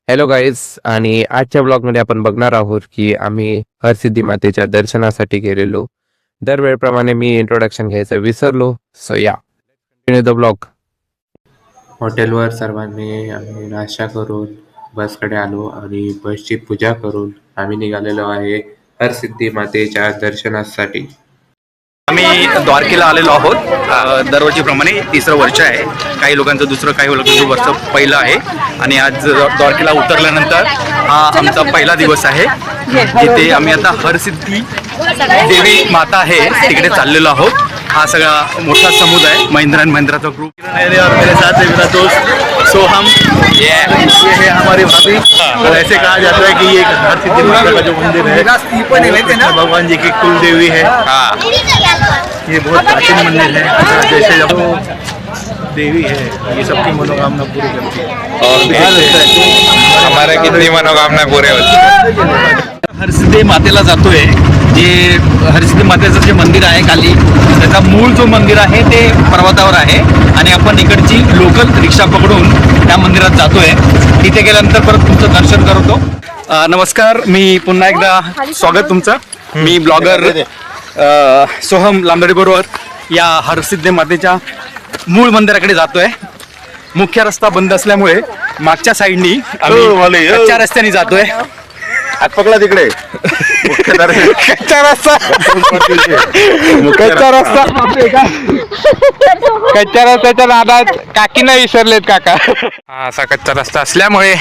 Hello guys, आणि आजच्या ब्लॉगमध्ये आपण बघणार आहोत की आम्ही हरसिद्धी मातेच्या दर्शनासाठी गेलेलो. दरवेळेप्रमाणे मी इंट्रोडक्शन घ्यायचं विसरलो, सो या द ब्लॉग. हॉटेलवर सर्वांनी आम्ही नाश्ता करून बसकडे आलो आणि बसची पूजा करून आम्ही निघालेलो आहे हरसिद्धी मातेच्या दर्शनासाठी. आम्ही द्वारकेला आलेलो आहोत. दरवर्षीप्रमाणे तिसरं वर्ष आहे. काही लोकांचं दुसरं, काही लोकांचं वर्ष पहिलं आहे. आणि आज द्वारकेला उतरल्यानंतर हा आमचा पहिला दिवस आहे. इथे आम्ही आता हरसिद्धी देवी माता आहे तिकडे चाललेलो आहोत. हा सगळा मोठा समुदाय महिंद्रा अँड महिंद्राचा ग्रुप. और मेरे साथ है मेरा दोस्त सोहम. ये है हमारी भाभी. और ऐसे कहा जाता है कि ये हरसिद्धि माता का जो मंदिर है भगवान जी की कुल देवी है. हाँ, ये बहुत प्राचीन मंदिर है. जैसे जब देवी है ये सबकी मनोकामना पूरी करती है और हमारे कितनी मनोकामना पूरे होती. हरसिद्धी मातेला जातोय. जे हरसिद्धी मातेचं जे मंदिर आहे खाली, त्याचा मूळ जो मंदिर आहे ते पर्वतावर आहे आणि आपण इकडची लोकल रिक्षा पकडून त्या मंदिरात जातोय. तिथे गेल्यानंतर परत तुमचं दर्शन करतो. नमस्कार, मी पुन्हा एकदा स्वागत तुमचं. मी ब्लॉगर सोहम लांबडे बरोबर या हरसिद्धी मातेच्या मूळ मंदिराकडे जातोय. मुख्य रस्ता बंद असल्यामुळे मागच्या साईडनी आम्ही कच्च्या रस्त्याने जातोय. हात पकडा तिकडे. कच्चा रस्ता कच्च्या रस्त्याच्या नादात काकी नाही विसरलेत काका. हा, असा कच्चा रस्ता असल्यामुळे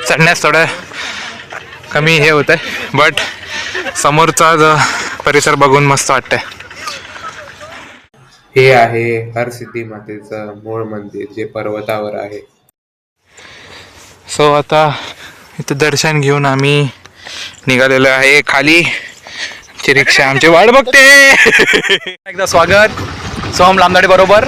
चढण्यास थोडं कमी हे होत आहे, बट समोरचा परिसर बघून मस्त वाटतंय. हे आहे हरसिद्धी मातेचं मूळ मंदिर जे पर्वतावर आहे. सो आता इथं दर्शन घेऊन आम्ही निघालेलो आहे. खाली ची रिक्षा आमची वाट बघते. एकदा स्वागत सोहम लांबडे बरोबर.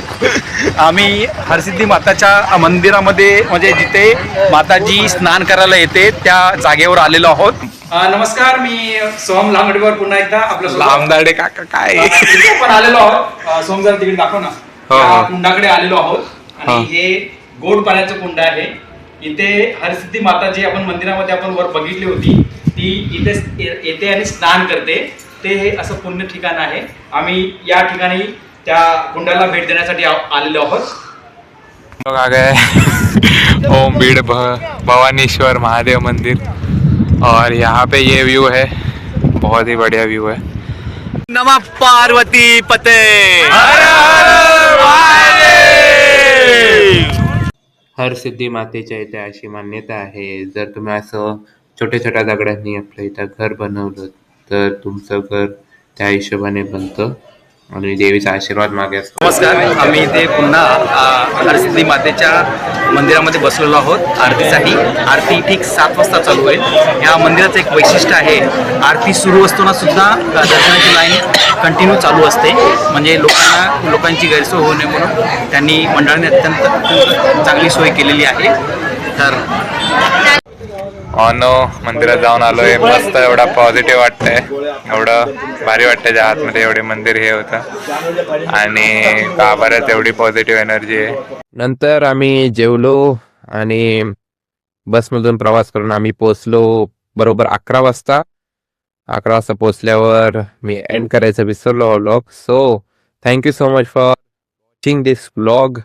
आम्ही हरसिद्धी माताच्या मंदिरामध्ये, म्हणजे जिथे माताजी स्नान करायला येते त्या जागेवर आलेलो आहोत. नमस्कार, मी सोहम लांबडेवर पुन्हा एकदा आपलं लांबदाडे काका काय आपण आलेलो आहोत. सोहम जरा तिकडे दाखव ना. या कुंडाकडे आलेलो आहोत आणि हे गोड पाण्याचं कुंड आहे. इथे हरसिद्धी माता जी आपण मंदिरामध्ये आपण वर बघितली होती ती इथे येते आणि स्नान करते. ते असं पुण्य ठिकाण आहे. आम्ही या ठिकाणी त्या कुंडाला भेट देण्यासाठी आलेलो आहोत. लोग आ गए ओम बीड़ भवानीश्वर महादेव मंदिर, और यहाँ पे ये व्यू है, बहुत ही बढ़िया व्यू है. नमः पार्वती पते. हरसिद्धी मातेच्या इथे अशी मान्यता आहे, जर तुम्ही असं छोट्या छोट्या दगडांनी आपल्या इथं घर बनवलं तर तुमचं घर त्या हिशोबाने बनतं आणि देवीचा आशीर्वाद मागे असतो. नमस्कार, आम्ही इथे पुन्हा हरसिद्धी मातेच्या मंदिरामध्ये बसलेलो आहोत आरतीसाठी. आरती ठीक 7 वाजता चालू होईल. या मंदिराचं एक वैशिष्ट्य आहे, आरती सुरू असताना सुद्धा दर्शनाची लाईन कंटिन्यू चालू असते. म्हणजे लोकांची गैरसोय होऊ नये म्हणून त्यांनी मंडळाने अत्यंत चांगली सोय केलेली आहे. तर मंदिरात जाऊन आलोय. मस्त, एवढा पॉझिटिव्ह वाटतंय, एवढं भारी वाटतंय. त्या आतमध्ये एवढे मंदिर हे होतं आणि गाभाऱ्यात एवढी पॉझिटिव्ह एनर्जी आहे. नंतर आम्ही जेवलो आणि बसमधून प्रवास करून आम्ही पोचलो बरोबर 11 वाजता. 11 वाजता पोचल्यावर मी एंड करायचं विसरलो vlog. So thank you so much for watching this vlog.